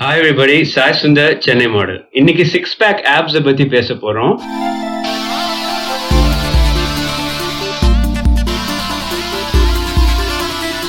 Hi everybody, Sai Sundar, Chennai Model. இன்னைக்கு 6 pack abs பத்தி பேச போறோம்.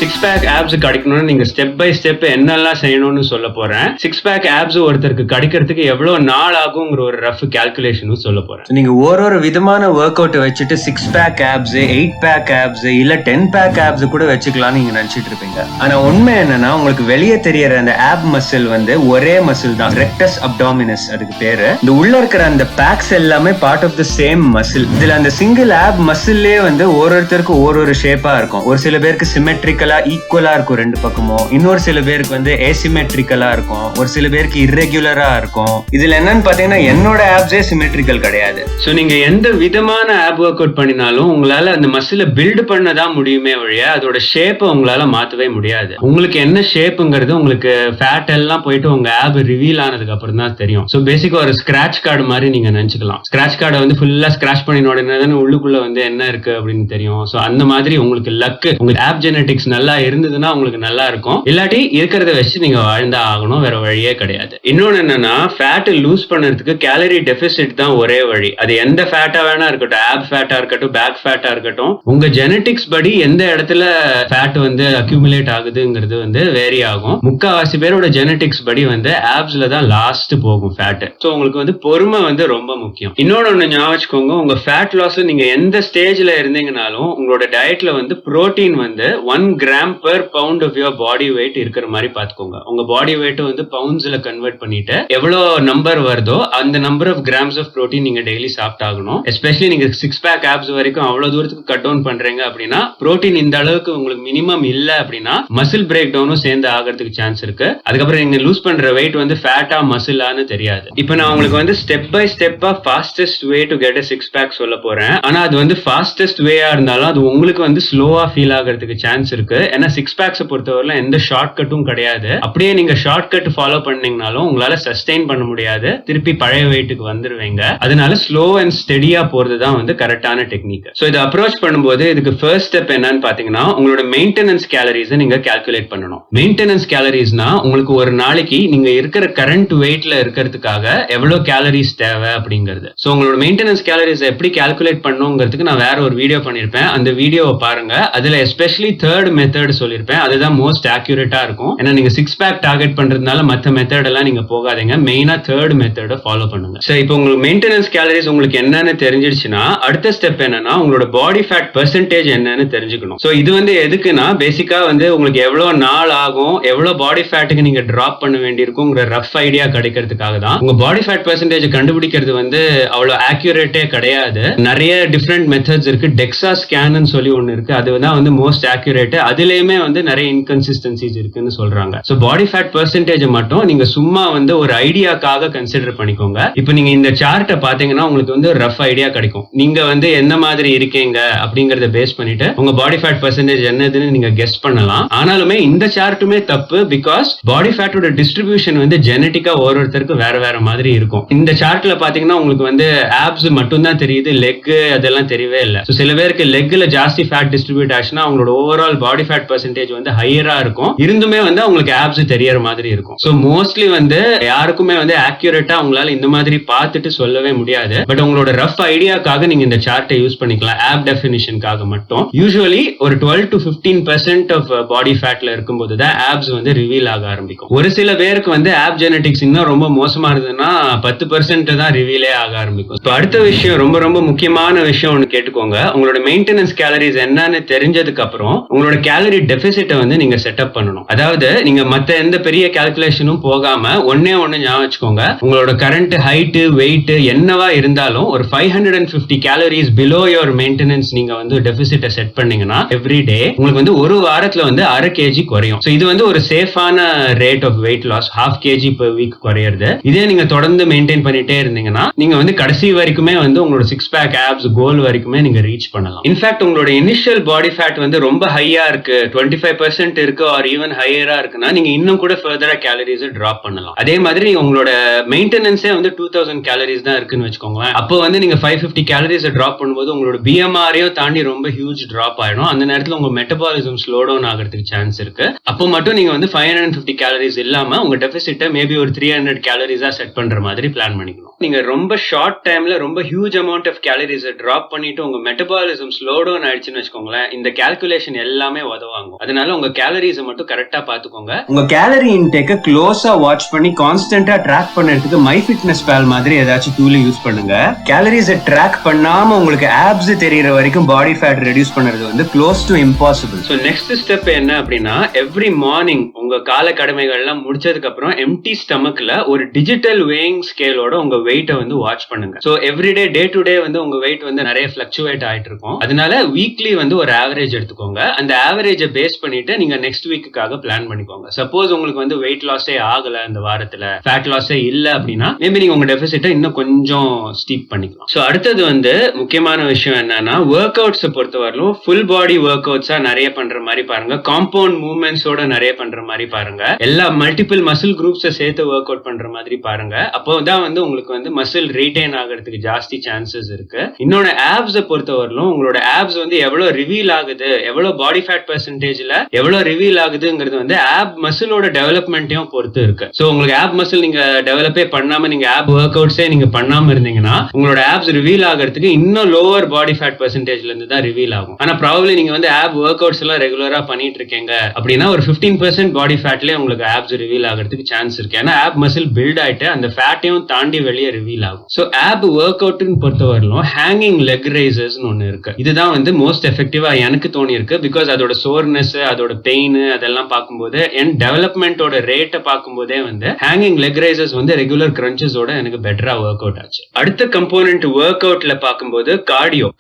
சிக்ஸ் பேக் ஆப்ஸ் கிடைக்கணும்னு நீங்க ஸ்டெப் பை ஸ்டெப் என்னெல்லாம் செய்யணும்னு சொல்ல போறேன். சிக்ஸ் பேக் ஆப்ஸ் ஒருத்தருக்கு கிடைக்கிறதுக்கு எவ்வளவு நாள் ஆகுங்கிற ஒரு ரஃப் கால்குலேஷனும் சொல்ல போறேன். நீங்க ஒரு விதமான ஒர்க் அவுட் வச்சுட்டு 6 பேக் ஆப்ஸ் 8 பேக் ஆப்ஸ் இல்ல 10 பேக் ஆப்ஸ் கூட வச்சுக்கலாம் நீங்க நினைச்சிட்டு இருப்பீங்க. ஆனா உண்மை என்னன்னா உங்களுக்கு வெளியே தெரியற அந்த ஆப் மசில் வந்து ஒரே மசில் தான், ரெக்டஸ் அப்டாமினஸ் அதுக்கு பேரு. இந்த உள்ள இருக்கிற அந்த பேக்ஸ் எல்லாமே part of the same muscle. இதுல அந்த சிங்கிள் ஆப் மசில்லே வந்து ஒருத்தருக்கு ஒரு ஷேப்பா இருக்கும். ஒரு சில பேருக்கு சிமெட்ரிக்கலா ஈக்குவலா இருக்கும் ரெண்டு பக்கமும், இன்னொரு சில பேருக்கு வந்து ஏசிமெட்ரிக்கலா இருக்கும், ஒரு சில பேருக்கு இர்ரெகுலரா இருக்கும். இதுல என்னன்னு பாத்தீங்கன்னா என்னோட ஆப்ஸே சிமெட்ரிக்கல் கிடையாது. சோ நீங்க எந்த விதமான ஆப் ஒர்க் அவுட் பண்ணினாலும் உங்களால அந்த மசில பில்ட் பண்ணதான் முடியுமே வழியா அதோட ஷேப்பை உங்களால மாத்தவே முடியாது. உங்களுக்கு என்ன ஷேப்புங்கிறது உங்களுக்கு ஃபேட் எல்லாம் போயிட்டு உங்க ஆப் ரிவீல் ஆனதுக்கு அப்புறம் தான் தெரியும். சோ பேசிக்கா ஒரு ஸ்கிராச் கார்டு மாதிரி நீங்க நினைச்சுக்கலாம். ஸ்கிராச் கார்டை வந்து ஃபுல்லா ஸ்கிராச் பண்ணின உடனே தானே உள்ளுக்குள்ள வந்து என்ன இருக்கு அப்படின்னு தெரியும். சோ அந்த மாதிரி உங்களுக்கு லக்கு, உங்களுக்கு ஆப் ஜெனடிக்ஸ் நல்லா இருந்ததுன்னா உங்களுக்கு நல்லா இருக்கும். இல்லாட்டி இருக்கிறத வச்சு நீங்க வாழ்ந்தா ஆகணும், வேற வழியே கிடையாது. இன்னொன்னு என்னன்னா, ஃபேட் லூஸ் பண்றதுக்கு கேலரி டெபிசிட் தான் ஒரே வழி. அது எந்த ஃபேட்டா வேணா இருக்கட்டும், ஆப் ஃபேட்டா இருக்கட்டும், பேக் ஃபேட்டா இருக்கட்டும், உங்க ஜெனடிக்ஸ் படி எந்த இடத்துல ஃபேட் வந்து அக்யூமுலேட் ஆகுதுங்கிறது வந்து வேரி ஆகும். முக்காவாசி பேரோட ஜெனடிக்ஸ் படி வந்து ஆப்ஸ்ல தான் லாஸ்ட் போகும் ஃபேட். சோ உங்களுக்கு வந்து பொறுமை வந்து ரொம்ப முக்கியம். இன்னொன்னு ஞாபகம் வச்சுக்கோங்க, உங்க ஃபேட் லாஸ் நீங்க எந்த ஸ்டேஜ்ல இருந்தீங்கனாலும் உங்களோட டயட்ல வந்து புரோட்டீன் வந்து 1 gram per pound of your body weight இருக்கிற மாதிரி பாத்துக்கோங்க. உங்க பாடி வெயிட் வந்து பவுண்ட்ஸ்ல கன்வெர்ட் பண்ணிட்டு எவ்வளவு நம்பர் வருதோ அந்த number of grams of protein நீங்க டெய்லி சாப்பிட்டாகணும். எஸ்பெஷலி நீங்க 6 பேக் ஆப்ஸ் வரைக்கும் அவ்வளவு தூரத்துக்கு கட் டவுன் பண்றீங்க அப்படின்னா புரோட்டீன் இந்த அளவுக்கு உங்களுக்கு மினிமம் இல்ல அப்படின்னா மசில் பிரேக் டவுனும் சேர்ந்து ஆகிறதுக்கு சான்ஸ் இருக்கு. அதுக்கப்புறம் நீங்க லூஸ் பண்ற வெயிட் வந்து ஃபேட்டா மசிலான்னு தெரியாது. இப்போ நான் உங்களுக்கு வந்து ஸ்டெப் பை ஸ்டெப்பா fastest way to get a 6 pack சொல்ல போறேன். ஆனா அது வந்து ஃபாஸ்டஸ்ட் வேயா இருந்தாலும் அது உங்களுக்கு வந்து ஸ்லோவா ஃபீல் ஆகிறதுக்கு சான்ஸ் இருக்கு. ஏன்னா 6 பேக்ஸ் பொறுத்தவரை எந்த ஷார்ட் கட்டும் கிடையாது. அப்படியே நீங்க ஷார்ட் கட் ஃபாலோ பண்ணீங்கனாலும் உங்களால சஸ்டெயின் பண்ண முடியாது, திருப்பி பழைய வெயிட்டுக்கு வந்துருவீங்க. அதனால ஸ்லோ அண்ட் ஸ்டெடியா போறதுதான் வந்து கரெக்டான டெக்னிக். சோ இதை அப்ரோச் பண்ணும்போது இதுக்கு ஃபர்ஸ்ட் ஸ்டெப் என்னன்னு பாத்தீங்கன்னா, உங்களோட மெயின்டெனன்ஸ் கேலரிஸ் நீங்க கால்குலேட் பண்ணணும். மெயின்டெனன்ஸ் கேலரிஸ்னா உங்களுக்கு ஒரு நாளைக்கு நீங்க இருக்கிற கரண்ட் வெயிட்ல இருக்கிறதுக்காக எவ்வளவு கேலரிஸ் தேவை அப்படிங்கிறது. சோ உங்களோட மெயின்டெனன்ஸ் கேலரிஸ் எப்படி கால்குலேட் பண்ணுங்கிறதுக்கு நான் வேற ஒரு வீடியோ பண்ணிருப்பேன், அந்த வீடியோவை பாருங்க. அதுல எஸ்பெஷலி தேர்ட் மெத்தட் சொல்லிருப்பேன், அதுதான் மோஸ்ட் ஆக்யூரேட்டா இருக்கும். ஏன்னா நீங்க 6 பேக் டார்கெட் பண்றதுனால மத்த மெத்தட் எல்லாம் நீங்க போகாதீங்க, மெயினா தேர்ட் மெத்தட ஃபாலோ பண்ணுங்க. சோ இப்போ உங்களுக்கு மெயின்டெனன்ஸ் கேலரிஸ் உங்களுக்கு என்னன்னு தெரிஞ்சிடுச்சுன்னா அடுத்த ஸ்டெப் என்னன்னா உங்களோட பாடி ஃபேட் பெர்சன்டேஜ் என்னன்னு தெரிஞ்சுக்கணும். சோ இது வந்து எதுக்குன்னா பேசிக்கா வந்து உங்களுக்கு எவ்வளவு நாள் ஆகும், எவ்வளவு பாடி ஃபேட்டுக்கு நீங்க டிராப் பண்ண வேண்டியிருக்குங்கிற ரஃப் ஐடியா கிடைக்கிறதுக்காக தான். உங்க பாடி ஃபேட் பெர்சன்டேஜ் கண்டுபிடிக்கிறது வந்து அவ்வளவு ஆக்யூரேட்டே கிடையாது. நிறைய டிஃப்ரெண்ட் மெத்தட்ஸ் இருக்கு. டெக்ஸா ஸ்கேன் சொல்லி ஒன்னு இருக்கு, அதுதான் வந்து மோஸ்ட் ஆக்யூரேட். அதுலயுமே வந்து நிறைய இன்கன்சிஸ்டன்சிஸ் இருக்குன்னு சொல்றாங்க. சோ பாடி ஃபேட் பெர்சன்டேஜ் மட்டும் நீங்க சும்மா வந்து ஒரு ஐடியாக்காக கன்சிடர் பண்ணிக்கோங்க. இப்போ நீங்க இந்த சார்ட்டை பாத்தீங்கன்னா உங்களுக்கு வந்து ரஃப் ஐடியா கிடைக்கும். நீங்க வந்து என்ன மாதிரி இருக்கீங்க அப்படிங்கறத பேஸ் பண்ணிட்டு உங்க பாடி ஃபேட் பெர்சன்டேஜ் என்னதுன்னு நீங்க கெஸ் பண்ணலாம். ஆனாலுமே இந்த சார்ட்டுமே தப்பு, பிகாஸ் பாடி ஃபேட்டோட டிஸ்ட்ரிபியூஷன் வந்து ஜெனட்டிக்கா ஒருத்தருக்கு வேற வேற மாதிரி இருக்கும். இந்த சார்ட்ல பாத்தீங்கன்னா உங்களுக்கு வந்து ஆப்ஸ் மட்டும் தான் தெரியுது, லெக் அதெல்லாம் தெரியவே இல்லை. சில பேருக்கு லெக்ல ஜாஸ்தி ஃபேட் டிஸ்ட்ரிபியூட் ஆச்சுன்னா அவங்களோட ஓவரால் பாடி ஃபேட் பெர்சன்டேஜ் வந்து ஹையரா இருக்கும், இருந்துமே வந்து அவங்களுக்கு ஆப்ஸ் தெரியற மாதிரி இருக்கும். சோ மோஸ்ட்லி வந்து யாருக்குமே வந்து ஆக்யூரேட்டா உங்களால இந்த மாதிரி பார்த்துட்டு சொல்லவே முடியாது. பட் உங்களோட ரஃப் ஐடியாக்காக நீங்க இந்த சார்ட்டை யூஸ் பண்ணிக்கலாம், ஆப் டெஃபினிஷனுக்காக மட்டும். யூசுவலி ஒரு 12 to 15% ஆஃப் பாடி ஃபேட்ல இருக்கும்போது தான் ஆப்ஸ் வந்து ரிவீல் ஆக ஆரம்பிக்கும். ஒரு சில பேருக்கு வந்து ஆப் ஜெனடிக்ஸ் இன்னும் ரொம்ப மோசமா இருந்ததுன்னா 10% தான் ரிவீலே ஆக ஆரம்பிக்கும். இப்போ அடுத்த விஷயம், ரொம்ப ரொம்ப முக்கியமான விஷயம் ஒன்னு கேட்டுக்கோங்க. உங்களோட மெயின்டெனன்ஸ் கேலரிஸ் என்னன்னு தெரிஞ்சதுக்கு அப்புறம் உங்களோட கேலரி டெபிசிட்டை வந்து நீங்க செட்டப் பண்ணணும். அதாவது நீங்க மத்த எந்த பெரிய கால்குலேஷனும் போகாம ஒண்ணே ஒண்ணு ஞாபகம் வச்சுக்கோங்க, உங்களோட கரண்ட் ஹைட் வெயிட் என்னவா இருந்தாலும் ஒரு 550 கேலரிஸ் பிலோ யுவர் மெயின்டெனன்ஸ் நீங்க வந்து டெபிசிட்டை செட் பண்ணீங்கன்னா எவ்ரி டே உங்களுக்கு வந்து ஒரு வாரத்துல வந்து 1/2 kg குறையும். சோ இது வந்து ஒரு சேஃபான rate of weight loss, 1/2 kg per week குறையிறது. இதே நீங்க தொடர்ந்து மெயின்டைன் பண்ணிட்டே இருந்தீங்கன்னா நீங்க வந்து கடைசி வரைக்குமே வந்து உங்களோட 6 பேக் ஆப்ஸ் கோல் வரைக்குமே நீங்க ரீச் பண்ணலாம். இன்ஃபேக்ட் உங்களோட இனிஷியல் பாடி ஃபேட் வந்து ரொம்ப ஹையா இருக்கு, 25% இருக்கு ஆர் ஈவன் ஹையரா இருக்குன்னா நீங்க இன்னும் கூட ஃபர்தரா கேலரிஸ் டிராப் பண்ணலாம். அதே மாதிரி நீங்க உங்களோட மெயின்டெனன்ஸே வந்து 2000 கேலரிஸ் தான் இருக்குன்னு வச்சுக்கோங்களேன். அப்போ வந்து நீங்க 550 கேலரிஸ் டிராப் பண்ணும்போது உங்களோட பிஎம்ஆரையும் தாண்டி ரொம்ப ஹியூஜ் டிராப் ஆயிடும். அந்த நேரத்துல உங்க மெட்டபாலிசம் ஸ்லோ டவுன் ஆகிறதுக்கு சான்ஸ் இருக்கு. அப்போ மட்டும் நீங்க வந்து 550 கேலரிஸ் இல்லாம உங்க டெபிசிட்டை மேபி ஒரு 300 கேலரிஸா செட் பண்ற மாதிரி பிளான் பண்ணிக்கணும். நீங்க ரொம்ப ஷார்ட் டைம்ல ரொம்ப huge amount of calories drop பண்ணிட்டு உங்க மெட்டபாலிசம் ஸ்லோ டவுன் ஆயிடுச்சுன்னு வச்சுக்கோங்களேன், இந்த கால்குலேஷன் எல்லாமே உதவாங்க. அதனால உங்க கேலரிஸை மட்டும் கரெக்டா பாத்துக்கோங்க. உங்க கேலரி இன்டேக்க க்ளோஸா வாட்ச் பண்ணி கான்ஸ்டன்டா ட்ராக் பண்ணறதுக்கு MyFitnessPal மாதிரி ஏதாச்சும் டூல் யூஸ் பண்ணுங்க. கேலரிஸை ட்ராக் பண்ணாம உங்களுக்கு ஆப்ஸ் தெரியற வரைக்கும் பாடி ஃபேட் ரெடியூஸ் பண்றது வந்து close to impossible. So next step என்ன அப்படின்னா, எவ்ரி மார்னிங் உங்க கால கடமைகள் எல்லாம் முடிச்சதுக்கு அப்புறம் எம்டி ஸ்டமக்ல ஒரு டிஜிட்டல் வேயிங் ஸ்கேலோட உங்க வெயிட்டை வந்து வாட்ச் பண்ணுங்க. So everyday day to day வந்து உங்க வெயிட் வந்து நிறைய ஃபிளக்சுவேட் ஆயிட்டு இருக்கும். அதனால வீக்லி வந்து ஒரு ஆவரேஜ் எடுத்துக்கோங்க. அந்த ஆவரேஜை பேஸ் பண்ணிட்டு நீங்க நெக்ஸ்ட் வீக்குக்காக பிளான் பண்ணிக்கோங்க. சப்போஸ் உங்களுக்கு வந்து வெயிட் லாஸே ஆகல இந்த வாரத்துல, ஃபேட் லாஸே இல்ல அப்படின்னா மேபி நீங்க உங்க டெபிசிட்டை இன்னும் கொஞ்சம் ஸ்டீப் பண்ணிக்கலாம். சோ அடுத்தது வந்து முக்கியமான விஷயம் என்னன்னா, ஒர்க் அவுட்ஸ் பொறுத்தவரையிலும் ஃபுல் பாடி ஒர்க் அவுட்ஸா நிறைய பண்ற மாதிரி பாருங்க. காம்பவுண்ட் மூவ்மெண்ட்ஸோட நிறைய பண்ற மாதிரி பாருங்க. எல்லா மல்டிபிள் மசில் குரூப்ஸை சேர்த்து ஒர்க் அவுட் பண்ற மாதிரி பாருங்க. அப்போதான் வந்து உங்களுக்கு வந்து மசில் ரீடைன் ஆகிறதுக்கு ஜாஸ்தி சான்சஸ் இருக்கு. இன்னொன்னு ஆப்ஸை பொறுத்தவரையிலும் உங்களோட ஆப்ஸ் வந்து எவ்வளவு ரிவீல் ஆகுது, எவ்வளவு பாடி ஃபேட் பெர்சன்டேஜ்ல எவ்வளவு ரிவீல் ஆகுதுங்கிறது வந்து ஆப் மசிலோட டெவலப்மெண்ட்டையும் பொறுத்து இருக்கு. சோ உங்களுக்கு ஆப் மசில் நீங்க டெவலப்பே பண்ணாம நீங்க ஆப் ஒர்க் அவுட்ஸே நீங்க பண்ணாம இருந்தீங்கன்னா உங்களோட ஆப்ஸ் ரிவீல் ஆகிறதுக்கு இன்னும் லோவர் பாடி ஃபேட் பெர்சன்டேஜ்ல இருந்து தான் ரிவீல் ஆகும். ஆனா ப்ராபபிலி நீங்க வந்து ஆப் ஒர்க் அவுட்ஸ் எல்லாம் ரெகுலரா பண்ணிட்டு இருக்கீங்க அப்படின்னா ஒரு 15% பாடி ஃபேட்லயே உங்களுக்கு ஆப்ஸ் ரிவீல் ஆகிறதுக்கு சான்ஸ் இருக்கு. ஏன்னா ஆப் மசில் பில்ட் ஆயிட்டு அந்த ஃபேட்டையும் தாண்டி வெளியே ரிவீல் ஆகும். சோ ஆப் ஒர்க் அவுட்னு பொறுத்தவரையிலும் ஹேங்கிங் லெக் ரைசர்ஸ் ஒன்னு இருக்கு. இதுதான் வந்து மோஸ்ட் எஃபெக்டிவா எனக்கு தோணி இருக்கு. பிகாஸ் அதோட சோர்னஸ், அதோட பெயின் அதெல்லாம் பார்க்கும்போது என் டெவலப்மெண்டோட ரேட்டை பார்க்கும்போதே வந்து ஹேங்கிங் லெக் ரைசர்ஸ் வந்து ரெகுலர் கிரன்ச்சஸோட எனக்கு பெட்டரா ஒர்க் அவுட் ஆச்சு. அடுத்த கம்போனன்ட் ஒர்க் அவுட்ல பார்க்கும்போது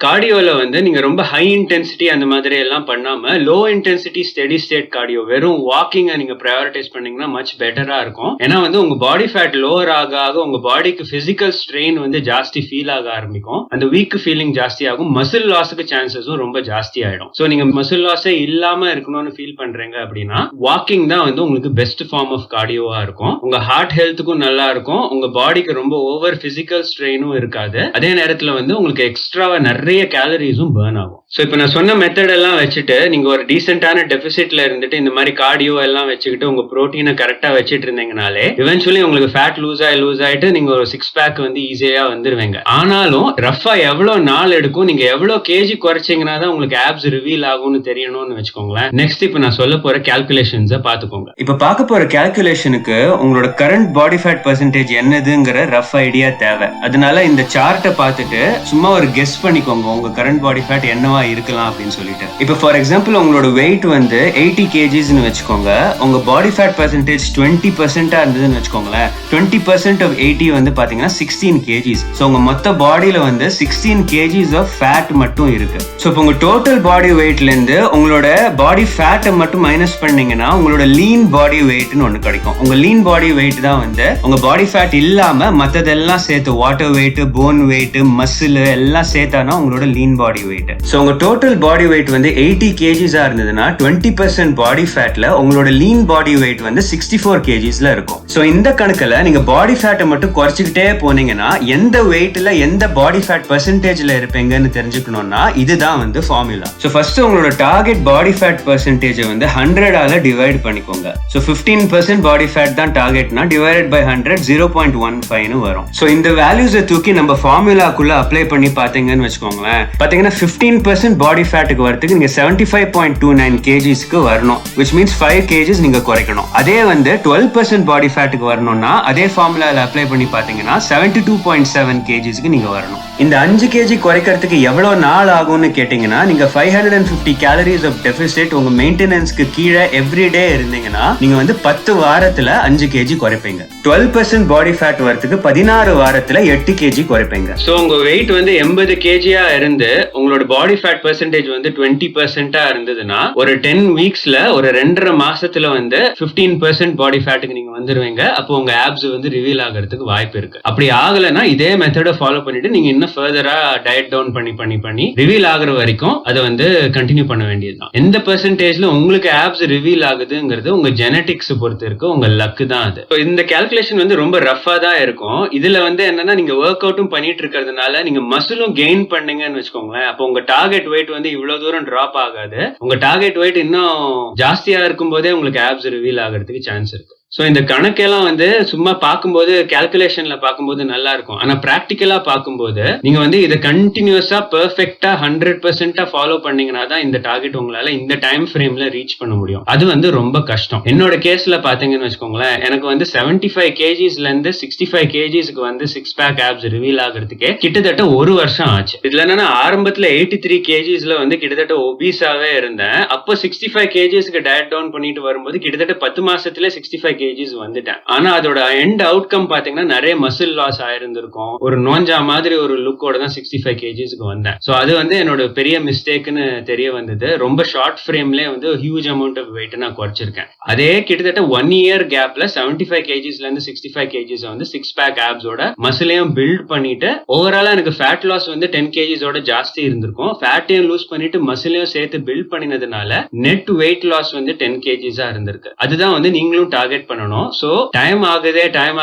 கார்டியோல வந்து நீங்க ரொம்ப ஹை இன்டென்சிட்டி அந்த மாதிரி எல்லாம் பண்ணாம low intensity steady state cardio வெறும் வாக்கிங்கை நீங்க ப்ரையாரிட்டைஸ் பண்ணீங்கன்னா மச் பெட்டரா இருக்கும். ஏன்னா வந்து உங்க பாடி ஃபேட் லோவர் ஆக ஆக உங்க பாடிக்கு பிசிக்கல் ஸ்ட்ரெயின் வந்து ஜாஸ்தி ஃபீல் ஆக ஆரம்பிக்கும். அந்த வீக் ஃபீலிங் ஜாஸ்தி ஆகும். மசில் லாஸுக்கு சான்சஸும் ரொம்ப ஜாஸ்தி ஆயிடும். சோ நீங்க மசில் லாஸே இல்லாம இருக்கணும்னு ஃபீல் பண்றீங்க அப்படின்னா வாக்கிங் தான் வந்து உங்களுக்கு பெஸ்ட் ஃபார்ம் ஆஃப் கார்டியோவா இருக்கும். உங்க ஹார்ட் ஹெல்த்துக்கும் நல்லா இருக்கும். உங்க பாடிக்கு ரொம்ப ஓவர் பிசிக்கல் ஸ்ட்ரெயினும் இருக்காது. அதே நேரத்துல வந்து உங்களுக்கு எக்ஸ்ட்ராவா நிறைய கேலரிஸும் பர்ன் ஆகும். சோ இப்ப நான் சொன்ன மெத்தட் எல்லாம் வச்சுட்டு நீங்க ஒரு டீசென்டான டெபிசிட்ல இருந்துட்டு இந்த மாதிரி கார்டியோ எல்லாம் வச்சுக்கிட்டு உங்க புரோட்டீனை கரெக்டா வச்சிட்டு இருந்தீங்கனாலே இவென்ச்சுவலி உங்களுக்கு ஃபேட் லூஸ் ஆயிட்டு நீங்க ஒரு 6 பேக் வந்து ஈஸியா வந்துருவீங்க. ஆனாலும் ரஃபா எவ்வளவு நாள் எடுக்கும், நீங்க எவ்வளவு கேஜி குறைச்சீங்கன்னா தான் உங்களுக்கு ஆப்ஸ் ரிவீல் ஆகும்னு தெரியணும்னு வச்சுக்கோங்களேன். நெக்ஸ்ட் இப்ப நான் சொல்ல போற கால்குலேஷன்ஸை பாத்துக்கோங்க. இப்ப பார்க்க போற கால்குலேஷனுக்கு உங்களோட கரண்ட் பாடி ஃபேட் பெர்சன்டேஜ் என்னதுங்கிற ரஃப் ஐடியா தேவை. அதனால இந்த சார்ட்டை பார்த்துட்டு சும்மா ஒரு கெஸ் பண்ணிக்கோங்க உங்க கரண்ட் பாடி ஃபேட் என்னவா இருக்கலாம் அப்படின்னு சொல்லிட்டு. இப்ப ஃபார் எக்ஸாம்பிள் உங்களோட வெயிட் வந்து 80 kgsன்னு வச்சுக்கோங்க. உங்க பாடி ஃபேட் பெர்சன்டேஜ் 20% இருந்ததுன்னு வச்சுக்கோங்களேன். 20% ஆஃப் 80 வந்து பாத்தீங்கன்னா 16 kgs. சோ உங்க மொத்த பாடியில வந்து 16 kgs ஆஃப் ஃபேட் மட்டும் இருக்கு. சோ இப்போ உங்க டோட்டல் பாடி வெயிட்ல இருந்து உங்களோட பாடி ஃபேட்டை மட்டும் மைனஸ் பண்ணீங்கன்னா உங்களோட லீன் பாடி வெயிட்னு ஒண்ணு கிடைக்கும். உங்க லீன் பாடி வெயிட் தான் வந்து உங்க பாடி ஃபேட் இல்லாம மத்ததெல்லாம் சேர்த்து water weight, bone weight, muscle எல்லாம் சேர்த்தானா உங்களோட லீன் பாடி வெயிட். சோ உங்க டோட்டல் பாடி வெயிட் வந்து 80 kgs இருந்ததுன்னா 20% பாடி ஃபேட்ல உங்களோட லீன் பாடி வெயிட் வந்து 64 kgsல இருக்கும். சோ இந்த கணக்குல நீங்க பாடி ஃபேட்டை மட்டும் குறைச்சிக்கிட்டே போனீங்கன்னா எந்த வெயிட்ல எந்த பாடி ஃபேட் பெர்சன்டேஜ்ல இருப்பீங்கன்னு தெரிஞ்சுக்கணும்னா இதுதான் வந்து ஃபார்முலா. சோ ஃபர்ஸ்ட் உங்களோட டார்கெட் பாடி ஃபேட் பெர்சன்டேஜ் வந்து 100ஆல டிவைட் பண்ணிக்கோங்க. சோ 15% பாடி ஃபேட் தான் டார்கெட்னா டிவைடட் பை 100 0.15 வரும். சோ இந்த வேல்யூஸை தூக்கி நம்ம ஃபார்முலாக்குள்ள அப்ளை பண்ணி பாத்தீங்கன்னு வச்சுக்கோங்களேன். பாத்தீங்கன்னா 15% பாடி ஃபேட்டுக்கு வரதுக்கு நீங்க 75.29 kgsக்கு வரணும். which means 5 kgs நீங்க குறைக்கணும். அதே வந்து 12% பாடி ஃபேட்டுக்கு வரணும்னா அதே ஃபார்முலால அப்ளை பண்ணி பாத்தீங்கன்னா 72.7 kgsக்கு நீங்க வரணும். இந்த 5 kg குறைக்கிறதுக்கு எவ்வளவு நாள் ஆகும்னு கேட்டீங்கன்னா நீங்க 550 கேலரிஸ் ஆஃப் டெபிசிட் உங்க மெயின்டெனன்ஸ்க்கு கீழே எவ்ரிடே இருந்தீங்கன்னா நீங்க வந்து 10 வாரத்துல 5 kg குறைப்பீங்க. 12% பாடி ஃபேட் வரதுக்கு 16 வாரத்துல 8 kg குறைப்பீங்க. சோ உங்க வெயிட் வந்து 80 kg இருந்து உங்களோட பாடி ஃபேட் பெர்சன்டேஜ் வந்து 20% இருந்ததுன்னா ஒரு 10 வீக்ஸ்ல ஒரு 2.5 மாசத்துல வந்து 15% பாடி ஃபேட்டுக்கு நீங்க வந்துருவீங்க. அப்போ உங்க ஆப்ஸ் வந்து ரிவீல் ஆகிறதுக்கு வாய்ப்பு இருக்கு. அப்படி ஆகலைன்னா இதே மெத்தட ஃபாலோ பண்ணிட்டு நீங்க இன்னும் ஃபர்தரா டயட் டவுன் பண்ணி ரிவீல் ஆகுற வரைக்கும் அதை வந்து கண்டினியூ பண்ண வேண்டியதுதான். எந்த பெர்சன்டேஜ்ல உங்களுக்கு ஆப்ஸ் ரிவீல் ஆகுதுங்கிறது உங்க ஜெனடிக்ஸ் பொறுத்து இருக்கு, உங்க லக்கு தான் அது. இந்த கால்குலேஷன் வந்து ரொம்ப ரஃபா தான் இருக்கும். இதுல வந்து என்னன்னா நீங்க ஒர்க் அவுட்டும் பண்ணிட்டு இருக்கிறதுனால நீங்க மசிலும் கெயின் பண்ணீங்கன்னு வச்சுக்கோங்களேன், அப்போ உங்க டார்கெட் வெயிட் வந்து இவ்வளவு தூரம் டிராப் ஆகாது. உங்க டார்கெட் வெயிட் இன்னும் ஜாஸ்தியா இருக்கும் போதே உங்களுக்கு ஆப்ஸ் ரிவீல் ஆகிறதுக்கு சான்ஸ் இருக்கு. சோ இந்த கணக்கெல்லாம் வந்து சும்மா பார்க்கும்போது கால்குலேஷன்ல பார்க்கும்போது நல்லா இருக்கும். ஆனா பிராக்டிக்கலா பார்க்கும்போது நீங்க வந்து இதை கண்டினியூஸா பெர்ஃபெக்ட்டா 100% ஃபாலோ பண்ணீங்கன்னா தான் இந்த டார்கெட் உங்களால இந்த டைம் ஃப்ரேம்ல ரீச் பண்ண முடியும். அது வந்து ரொம்ப கஷ்டம். என்னோட கேஸ்ல பாத்தீங்கன்னு வச்சுக்கோங்களேன், எனக்கு வந்து 75 kgsல இருந்து 65 kgsக்கு வந்து 6 பேக் ஆப்ஸ் ரிவீல் ஆகிறதுக்கே கிட்டத்தட்ட 1 வருஷம் ஆச்சு. இதுல என்னன்னா ஆரம்பத்துல 83 kgsல வந்து கிட்டத்தட்ட ஒபீஸாவே இருந்தேன். அப்போ 65 kgsக்கு டயட் டவுன் பண்ணிட்டு வரும்போது கிட்டத்தட்ட 10 மாசத்துல 65 kgs வந்துட்டேன். ஆனா அதோட எண்ட் அவுட்கம் பாத்தீங்கன்னா நிறைய மசில் லாஸ் ஆயிருந்திருக்கும். ஒரு நோஞ்சா மாதிரி ஒரு லுக்கோட தான் 65 kgsக்கு வந்தேன். சோ அது வந்து என்னோட பெரிய மிஸ்டேக்னு தெரிய வந்தது. ரொம்ப ஷார்ட் ஃப்ரேம்லயே வந்து ஹியூஜ் அமௌண்ட் ஆஃப் வெயிட் நான் குறைச்சிருக்கேன். அதே கிட்டத்தட்ட 1 இயர் கேப்ல 75 kgsல இருந்து 65 kgs வந்து 6 பேக் ஆப்ஸோட மசிலையும் பில்ட் பண்ணிட்டு ஓவராலா எனக்கு ஃபேட் லாஸ் வந்து 10 kgsோட ஜாஸ்தி இருந்திருக்கும். ஃபேட்டையும் லூஸ் பண்ணிட்டு மசிலையும் சேர்த்து பில்ட் பண்ணினதுனால நெட் வெயிட் லாஸ் வந்து 10 kgs இருந்திருக்கு. அதுதான் வந்து நீங்களும் டார்கெட் பண்ணணும். சோ டைம்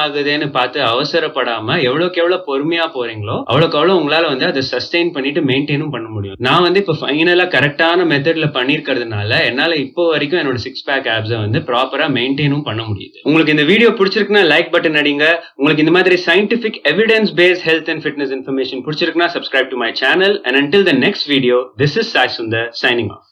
ஆகுதேன்னு பார்த்து அவசரப்படாம எவ்வளவுக்கு எவ்வளவு பொறுமையா போறீங்களோ அவ்வளவுக்கு அவ்வளவு உங்களால வந்து அதை சஸ்டெயின் பண்ணிட்டு மெயின்டைனும் பண்ண முடியும். நான் வந்து இப்ப ஃபைனலா கரெக்டான மெத்தட்ல பண்ணிருக்கிறதுனால என்னால இப்போ வரைக்கும் என்னோட 6 பேக் ஆப்ஸை வந்து ப்ராப்பரா மெயின்டைனும் பண்ண முடியுது. உங்களுக்கு இந்த வீடியோ பிடிச்சிருக்குன்னா லைக் பட்டன் அடிங்க. உங்களுக்கு இந்த மாதிரி scientific evidence based health and fitness information பிடிச்சிருக்குன்னா subscribe to my channel and until the next video, this is Sai Sundar signing off.